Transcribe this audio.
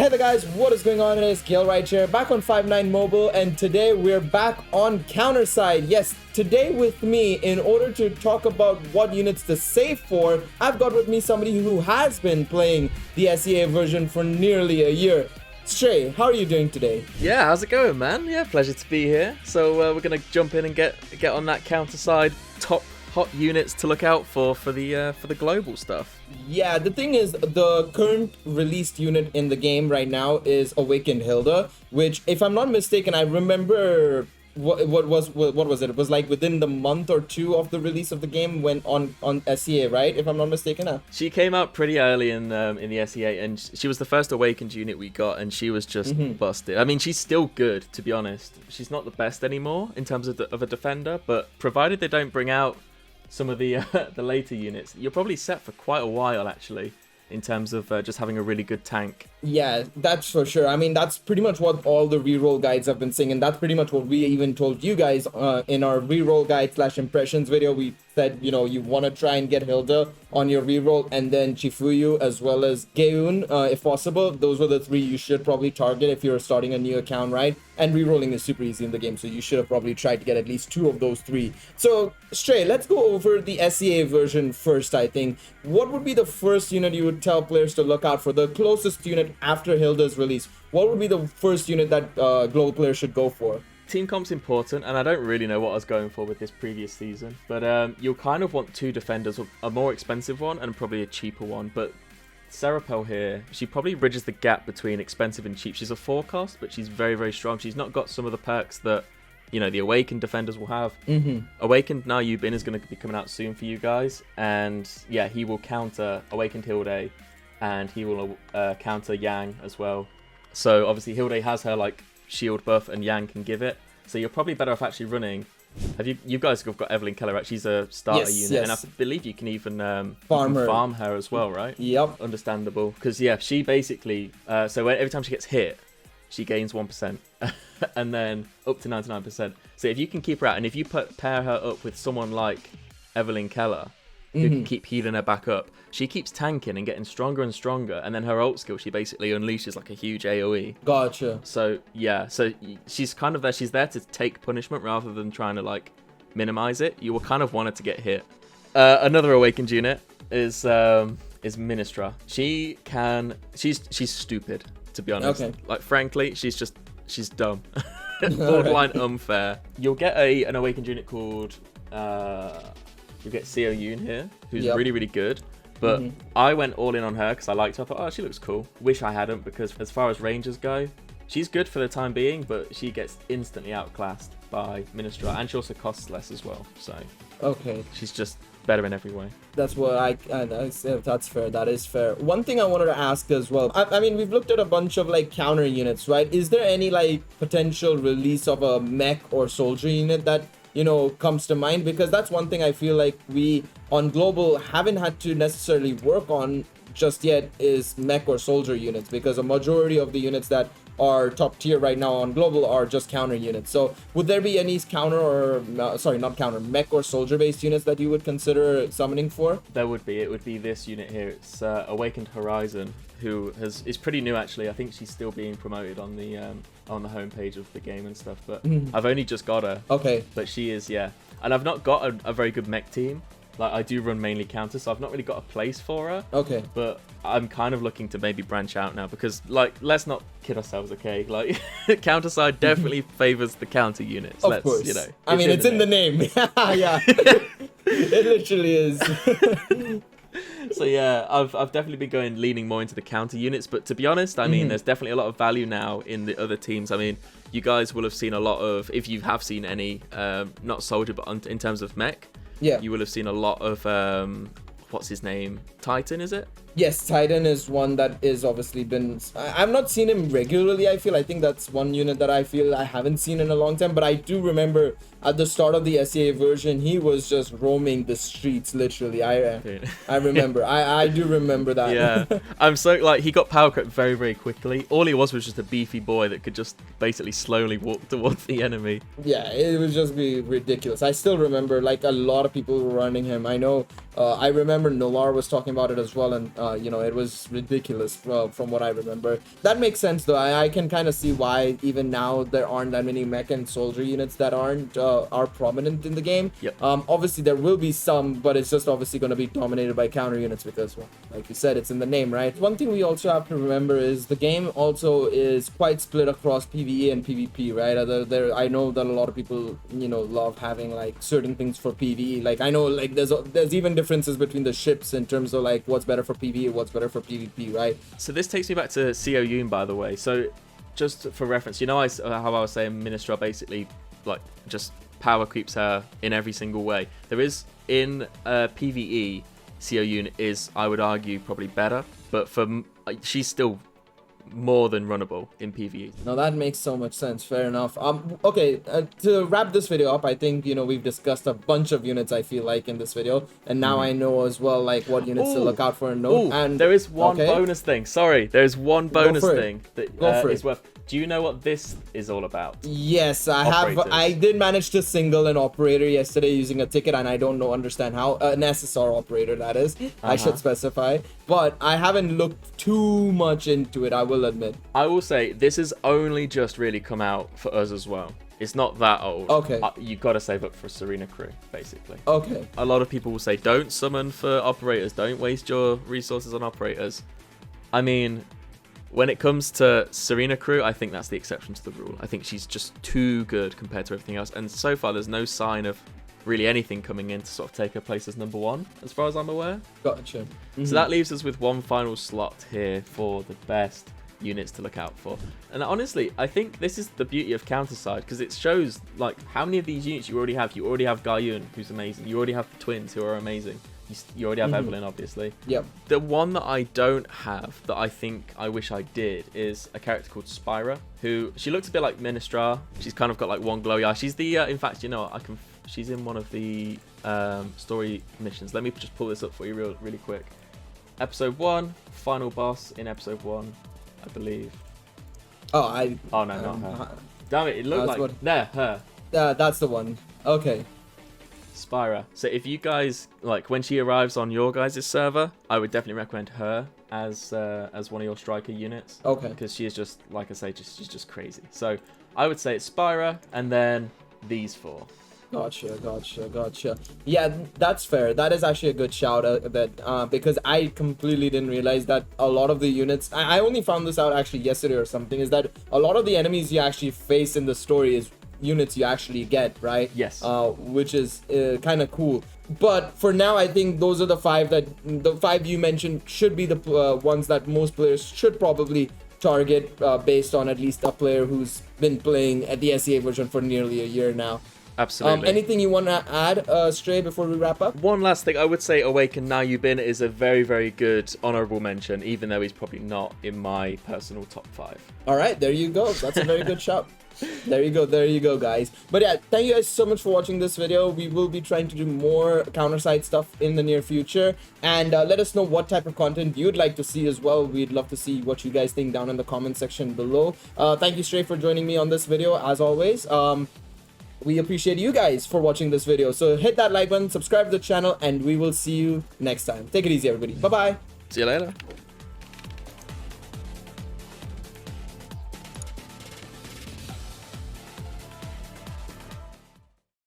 Hey there guys, what is going on? It is Gil right here, back on 5-9 Mobile, and today we're back on Counterside. Yes, today with me, in order to talk about what units to save for, I've got with me somebody who has been playing the SEA version for nearly a year. Stray, how are you doing today? Yeah, how's it going, man? Yeah, pleasure to be here. So we're gonna jump in and get on that Counterside top hot units to look out for the global stuff. Yeah, the thing is, the current released unit in the game right now is Awakened Hilda, which, if I'm not mistaken, I remember what was it? It was like within the month or two of the release of the game when on SEA, right? If I'm not mistaken. She came out pretty early in the SEA, and she was the first Awakened unit we got, and she was just busted. I mean, she's still good, to be honest. She's not the best anymore in terms of a defender, but provided they don't bring out some of the later units, you're probably set for quite a while, actually, in terms of just having a really good tank. Yeah, that's for sure. I mean, that's pretty much what all the reroll guides have been saying, and that's pretty much what we even told you guys in our reroll guide / impressions video. We said, you know, you want to try and get Hilda on your reroll, and then Chifuyu as well as Geun, if possible. Those were the three you should probably target if you're starting a new account, right? And rerolling is super easy in the game, so you should have probably tried to get at least two of those three. So, Stray, let's go over the SEA version first, I think. What would be the first unit you would tell players to look out for? The closest unit after Hilda's release. What would be the first unit that global players should go for? Team comp's important, and I don't really know what I was going for with this previous season, but you'll kind of want two defenders, a more expensive one and probably a cheaper one. But Serapel here, she probably bridges the gap between expensive and cheap. She's a 4-cost, but she's very, very strong. She's not got some of the perks that, you know, the Awakened defenders will have. Awakened Na Yubin is going to be coming out soon for you guys, and yeah, he will counter Awakened Hilde, and he will counter Yang as well. So obviously Hilde has her like shield buff, and Yang can give it. So you're probably better off actually running. Have you guys have got Evelyn Keller, right? She's a starter unit, and I believe you can even farm her as well, right? Yep. Understandable, because yeah, she basically so every time she gets hit, she gains 1%, and then up to 99%. So if you can keep her out, and if you pair her up with someone like Evelyn Keller, who can keep healing her back up, she keeps tanking and getting stronger and stronger, and then her ult skill, she basically unleashes like a huge AoE. Gotcha. So yeah, so she's kind of there. She's there to take punishment rather than trying to like minimize it. You will kind of want her to get hit. Another Awakened unit is Ministra. She's stupid, to be honest. Okay. Like, frankly, she's dumb. Borderline unfair. You'll get an Awakened unit called you get Seo Yoon here, who's really, really good. But I went all in on her because I liked her. I thought, oh, she looks cool. Wish I hadn't, because as far as rangers go, she's good for the time being, but she gets instantly outclassed by Ministra, and she also costs less as well. So she's just better in every way. That's what that's fair. That is fair. One thing I wanted to ask as well. I mean, we've looked at a bunch of like counter units, right? Is there any like potential release of a mech or soldier unit that, you know, comes to mind? Because that's one thing I feel like we on global haven't had to necessarily work on just yet, is mech or soldier units, because a majority of the units that are top tier right now on global are just counter units. So would there be any counter or mech or soldier based units that you would consider summoning for? There would be. It would be this unit here. It's Awakened Horizon, who is pretty new actually. I think she's still being promoted on the homepage of the game and stuff, but I've only just got her. Okay. But she is, yeah. And I've not got a very good mech team. Like, I do run mainly counter, so I've not really got a place for her. Okay. But I'm kind of looking to maybe branch out now, because, like, let's not kid ourselves, okay? Like, Counterside definitely favors the counter units. Of course. You know, I mean, it's in the name. Yeah. It literally is. So yeah, I've definitely been leaning more into the counter units, but to be honest, I mean, there's definitely a lot of value now in the other teams. I mean, you guys will have seen a lot of, if you have seen any, not soldier, but in terms of mech, you will have seen a lot of what's his name? Titan, is it? Yes, Titan is one that is obviously been... I've not seen him regularly, I feel. I think that's one unit that I feel I haven't seen in a long time. But I do remember at the start of the SEA version, he was just roaming the streets, literally. I remember. I do remember that. Yeah. I'm so... Like, he got power crept very, very quickly. All he was just a beefy boy that could just basically slowly walk towards the enemy. Yeah, it would just be ridiculous. I still remember, like, a lot of people were running him. I know... I remember Nolar was talking about it as well, and It was ridiculous from what I remember. That makes sense though. I can kind of see why even now there aren't that many mech and soldier units that are prominent in the game. Yep. Obviously there will be some, but it's just obviously going to be dominated by counter units because, well, like you said, it's in the name, right? One thing we also have to remember is the game also is quite split across PvE and PvP, right? I know that a lot of people, love having like certain things for PvE. Like I know like there's even differences between the ships in terms of like what's better for PvE, what's better for PvP, right? So this takes me back to CO Yoon, by the way. So just for reference, how I was saying Ministra basically like just power creeps her in every single way. There is in PvE, CO Yoon is, I would argue, probably better, but she's still more than runnable in PvE. No, that makes so much sense. Fair enough. Okay, to wrap this video up, I think we've discussed a bunch of units, I feel like, in this video, and now I know as well like what units to look out for and note. And there is one bonus thing. Sorry, there's one bonus thing that is worth. Do you know what this is all about? Yes, I did manage to single an operator yesterday using a ticket, and I don't understand how. An SSR operator, that is. I should specify. But I haven't looked too much into it, I will admit. I will say, this has only just really come out for us as well. It's not that old. Okay. You got to save up for Serena Crew, basically. Okay. A lot of people will say, don't summon for operators. Don't waste your resources on operators. I mean, when it comes to Serena Crew, I think that's the exception to the rule. I think she's just too good compared to everything else. And so far, there's no sign of really anything coming in to sort of take her place as number one, as far as I'm aware. Gotcha. So that leaves us with one final slot here for the best units to look out for. And honestly, I think this is the beauty of Counterside, because it shows like how many of these units you already have. You already have Gaiun, who's amazing. You already have the twins, who are amazing. You already have Evelyn, obviously. Yep. The one that I don't have that I think I wish I did is a character called Spyra, who she looks a bit like Ministra. She's kind of got like one glowy eye. She's the in fact, she's in one of the story missions. Let me just pull this up for you really quick. Episode 1, final boss in episode 1, I believe. Oh no, not her. Damn it! It looked like there, her. That's the one. Okay. Spyra. So if you guys like when she arrives on your guys' server, I would definitely recommend her as one of your striker units. Okay. Because she is just, like I say, she's just crazy. So I would say it's Spyra and then these four. Gotcha. Yeah, that's fair. That is actually a good shout out because I completely didn't realize that a lot of the units, I only found this out actually yesterday or something, is that a lot of the enemies you actually face in the story is units you actually get, right? Yes. Which is kind of cool. But for now, I think those are the five you mentioned should be the ones that most players should probably target based on at least a player who's been playing at the SEA version for nearly a year now. Absolutely. Anything you want to add, Stray, before we wrap up? One last thing, I would say Awaken Now You Been is a very, very good honourable mention, even though he's probably not in my personal top 5. All right, there you go. That's a very good shout. There you go, guys. But yeah, thank you guys so much for watching this video. We will be trying to do more Counterside stuff in the near future, and let us know what type of content you'd like to see as well. We'd love to see what you guys think down in the comment section below. Thank you, Stray, for joining me on this video as always. We appreciate you guys for watching this video, so hit that like button, subscribe to the channel, and we will see you next time. Take it easy, everybody. Bye bye. See you later.